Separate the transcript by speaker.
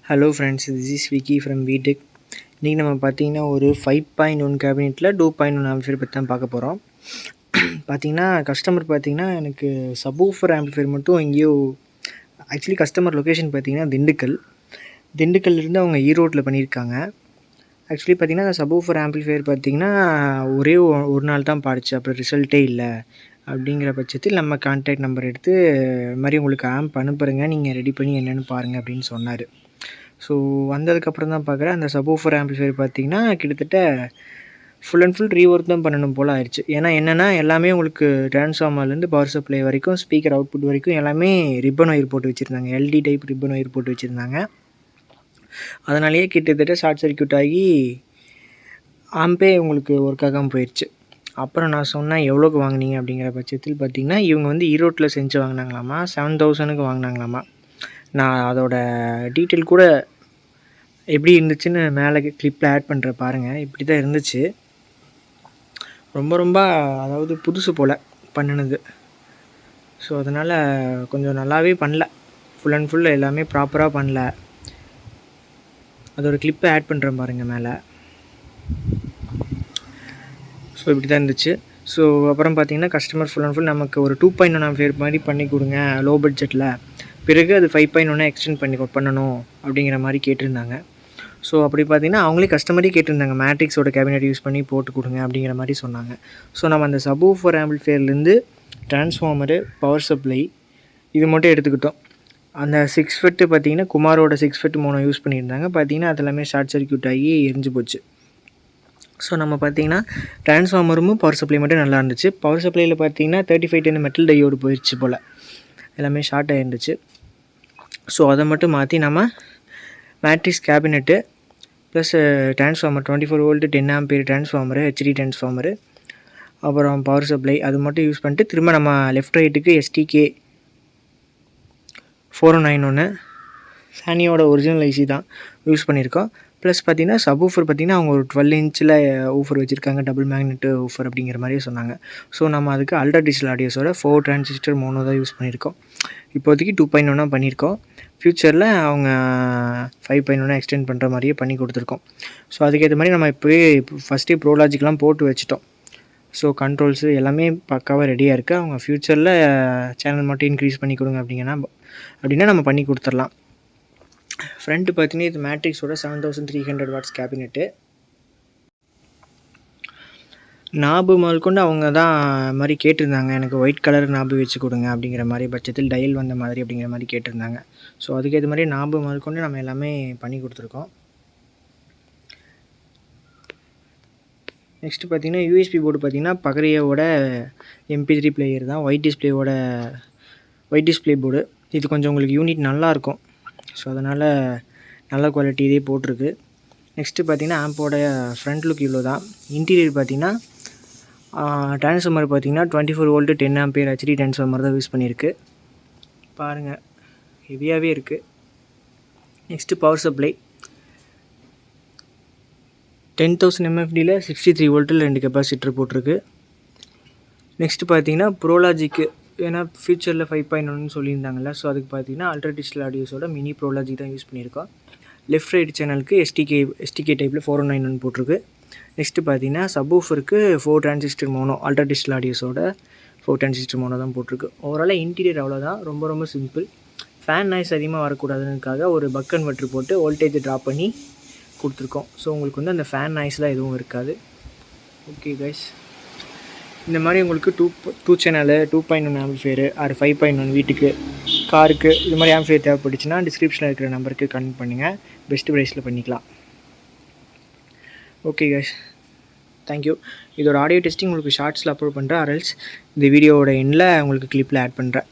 Speaker 1: Hello friends, this is Vicky from VTech. இன்றைக்கி நம்ம பார்த்தீங்கன்னா ஒரு 5.1 கேபினெட்டில் 2.1 ஆம்பிஃபையர் பற்றி தான் பார்க்க போகிறோம். பார்த்தீங்கன்னா கஸ்டமர் பார்த்தீங்கன்னா எனக்கு சப்வூஃபர் ஆம்பிஃபையர் மட்டும் எங்கேயோ ஆக்சுவலி கஸ்டமர் லொக்கேஷன் பார்த்தீங்கன்னா திண்டுக்கல்லிருந்து அவங்க ஈரோட்டில் பண்ணியிருக்காங்க. ஆக்சுவலி பார்த்தீங்கன்னா அந்த சப்வூஃபர் ஆம்பிஃபையர் பார்த்தீங்கன்னா ஒரே ஒரு நாள் தான் பாடிச்சு, அப்புறம் ரிசல்ட்டே இல்லை. அப்படிங்கிற பட்சத்தில் நம்ம கான்டாக்ட் நம்பர் எடுத்து இது மாதிரி உங்களுக்கு ஆம்ப் அனுப்புகிறேங்க, நீங்கள் ரெடி பண்ணி என்னென்னு பாருங்கள் அப்படின்னு சொன்னார். ஸோ வந்ததுக்கப்புறம் தான் பார்க்குறேன் அந்த சப்வூஃபர் ஆம்பிஃபையர் பார்த்தீங்கன்னா கிட்டத்தட்ட ஃபுல் அண்ட் ஃபுல் ரீஒர்க் தான் பண்ணணும் போல் ஆயிடுச்சு. ஏன்னா என்னென்னா எல்லாமே உங்களுக்கு ட்ரான்ஸ்ஃபார்மர்லேருந்து பவர் சப்ளை வரைக்கும் ஸ்பீக்கர் அவுட்புட் வரைக்கும் எல்லாமே ரிப்பன் ஒயர் போட்டு வச்சுருந்தாங்க. எல்டி டைப் ரிப்பன் ஒயர் போட்டு வச்சுருந்தாங்க. அதனாலேயே கிட்டத்தட்ட ஷார்ட் சர்க்யூட் ஆகி ஆம்பே உங்களுக்கு ஒர்க் ஆகாமல் போயிடுச்சு. அப்புறம் நான் சொன்னேன் எவ்வளோக்கு வாங்கினீங்க அப்படிங்கிற பட்சத்தில் பார்த்திங்கன்னா இவங்க வந்து ஈரோட்டில் செஞ்சு வாங்கினாங்களாமா, 7,000க்கு வாங்கினாங்களாமா. நான் அதோட டீட்டெயில் கூட எப்படி இருந்துச்சுன்னு மேலே கிளிப்பில் ஆட் பண்ணுற பாருங்கள். இப்படி தான் இருந்துச்சு. ரொம்ப அதாவது புதுசு போல் பண்ணினது. ஸோ அதனால் கொஞ்சம் நல்லாவே பண்ணல, ஃபுல் அண்ட் ஃபுல் எல்லாமே ப்ராப்பராக பண்ணல. அதோட கிளிப்பை ஆட் பண்ணுறேன் பாருங்கள் மேலே. ஸோ இப்படி தான் இருந்துச்சு. ஸோ அப்புறம் பார்த்திங்கன்னா கஸ்டமர் ஃபுல் அண்ட் ஃபுல் நமக்கு ஒரு 2.1 ஆம்பியர் மாதிரி பண்ணி கொடுங்க லோ பட்ஜெட்டில், பிறகு அது 5.1 எக்ஸ்டெண்ட் பண்ணணும் அப்படிங்கிற மாதிரி கேட்டிருந்தாங்க. ஸோ அப்படி பார்த்திங்கன்னா அவங்களே கஸ்டமரே கேட்டிருந்தாங்க, மேட்ரிக்ஸோட கேபினெட் யூஸ் பண்ணி போட்டு கொடுங்க அப்படிங்கிற மாதிரி சொன்னாங்க. ஸோ நம்ம அந்த சப்வூஃபர் ஆம்பிஃபையர்லேருந்து ட்ரான்ஸ்ஃபார்மரு, பவர் சப்ளை இது மட்டும் எடுத்துக்கிட்டோம். அந்த 6 ஃபெட்டு பார்த்திங்கன்னா குமாரோட 6 ஃபெட் மோனோ யூஸ் பண்ணியிருந்தாங்க. பார்த்திங்கன்னா அது எல்லாமே ஷார்ட் சர்க்யூட் ஆகி எரிஞ்சு போச்சு. ஸோ நம்ம பார்த்திங்கன்னா ட்ரான்ஸ்ஃபார்மரும் பவர் சப்ளை மட்டும் நல்லா இருந்துச்சு. பவர் சப்ளையில் பார்த்திங்கன்னா 3510 மெட்டல் டையோடு போயிடுச்சு போல், எல்லாமே ஷார்ட் ஆகிருந்துச்சு. ஸோ அதை மட்டும் மாற்றி நம்ம matrix cabinet plus transformer 24 volt 10 ampere transformer, HD transformer, அப்புறம் பவர் சப்ளை அது மட்டும் யூஸ் பண்ணிட்டு திரும்ப நம்ம லெஃப்ட் ரைட்டுக்கு எஸ்டிகே 4091 சானியோட ஒரிஜினல் ஐசி தான் யூஸ் பண்ணியிருக்கோம். ப்ளஸ் பார்த்திங்கன்னா சப்வூஃபர் பார்த்திங்கன்னா அவங்க ஒரு 12 இன்ச்சில் ஊஃபர் வச்சுருக்காங்க, டபுள் மேக்னெட்டு ஊஃபர் அப்படிங்கிற மாதிரியே சொன்னாங்க. ஸோ நம்ம அதுக்கு அல்ட்ரா டிஜிட்டல் ஆடியோஸோட 4 டிரான்சிஸ்டர் மோனோ தான் யூஸ் பண்ணியிருக்கோம். இப்போதைக்கு 2.1 பண்ணியிருக்கோம். ஃப்யூச்சரில் அவங்க 5.1 எக்ஸ்டெண்ட் பண்ணுற மாதிரியே பண்ணி கொடுத்துருக்கோம். ஸோ அதுக்கேற்ற மாதிரி நம்ம இப்போவே ஃபஸ்ட்டே ப்ரோலாஜிக்லாம் போட்டு வச்சுட்டோம். ஸோ கண்ட்ரோல்ஸு எல்லாமே பக்காவாக ரெடியாக இருக்குது. அவங்க ஃப்யூச்சரில் சேனல் மட்டும் இன்க்ரீஸ் பண்ணி கொடுங்க அப்படின்னா நம்ம பண்ணி கொடுத்துர்லாம். ஃப்ரண்ட்டு பார்த்தீங்கன்னா இது மேட்ரிக்ஸோட 7300 வாட்ஸ் கேபினெட்டு. நாபு முதல் கொண்டு அவங்க தான் மாதிரி கேட்டிருந்தாங்க, எனக்கு ஒயிட் கலர் நாபு வச்சு கொடுங்க அப்படிங்கிற மாதிரி பட்சத்தில் டயல் வந்த மாதிரி அப்படிங்கிற மாதிரி கேட்டிருந்தாங்க. ஸோ அதுக்கேற்ற மாதிரி நாபு முதல் கொண்டு நம்ம எல்லாமே பண்ணி கொடுத்துருக்கோம். நெக்ஸ்ட்டு பார்த்திங்கன்னா யூஎஸ்பி போர்டு பார்த்திங்கன்னா பகரியோட MP3 பிளேயர் தான், ஒயிட் டிஸ்பிளே போர்டு. இது கொஞ்சம் உங்களுக்கு யூனிட் நல்லாயிருக்கும். ஸோ அதனால் நல்ல குவாலிட்டி இதே போட்டிருக்கு. நெக்ஸ்ட்டு பார்த்திங்கன்னா ஆம்போட ஃப்ரண்ட் லுக் இவ்வளோ தான். இன்டீரியர் பார்த்திங்கன்னா ட்ரான்ஸ்ஃபார்மர் பார்த்திங்கன்னா 24 வோல்ட்டு 10 ஆம்பியர் ஹெச்டி ட்ரான்ஸ்ஃபார்மர் தான் யூஸ் பண்ணியிருக்கு. பாருங்கள் ஹெவியாகவே இருக்குது. நெக்ஸ்ட்டு பவர் சப்ளை 10,000 MFDயில் 63 வோல்ட்டில் 2 கெப்பாசிட்டர் போட்டிருக்கு. நெக்ஸ்ட்டு பார்த்திங்கன்னா ப்ரோலாஜிக்கு, ஏன்னா ஃப்யூச்சரில் 5.1 சொல்லியிருந்தாங்கல்ல, ஸோ அதுக்கு பார்த்திங்கன்னா அல்ட்ரா டிஜிட்டல் ஆடியோஸோட மினி ப்ரோலாஜிக் தான் யூஸ் பண்ணியிருக்கோம். லெஃப்ட் ரைட் சேனலுக்கு எஸ்டிகே டைப்பில் 4091 போட்டிருக்கு. நெக்ஸ்ட்டு பார்த்திங்கன்னா சப்வூஃபருக்கு 4 டிரான்சிஸ்டர் மோனோ, அல்ட்ரா டிஜிட்டல் ஆடியோஸோட 4 டிரான்சிஸ்டர் மோனோ தான் போட்டிருக்கு. ஓவராலாக இன்டீரியர் அவ்வளோதான், ரொம்ப சிம்பிள். ஃபேன் நாய்ஸ் அதிகமாக வரக்கூடாதுன்றதுக்காக ஒரு பக் கன்வெர்ட்டர் போட்டு வோல்டேஜ் ட்ராப் பண்ணி கொடுத்துருக்கோம். ஸோ உங்களுக்கு வந்து அந்த ஃபேன் நாய்ஸ்லாம் எதுவும் இருக்காது. ஓகே கைஸ், இந்த மாதிரி உங்களுக்கு 2 சேனலு 2.1 ஆம்பிஃபையரு ஆர் 5.1 வீட்டுக்கு, காருக்கு இது மாதிரி ஆம்பிஃபையர் தேவைப்பட்டுச்சுன்னா டிஸ்கிரிப்ஷனில் இருக்கிற நம்பருக்கு கனெக்ட் பண்ணுங்கள், பெஸ்ட் ப்ரைஸில் பண்ணிக்கலாம். Okay guys, thank you. இதோட ஆடியோ டெஸ்டிங் உங்களுக்கு ஷார்ட்ஸில் அப்லோட் பண்ணுறேன், ஆர்எல்ஸ் இந்த வீடியோவோட எண்டில் உங்களுக்கு கிளிப்பில் ஆட் பண்ணுறேன்.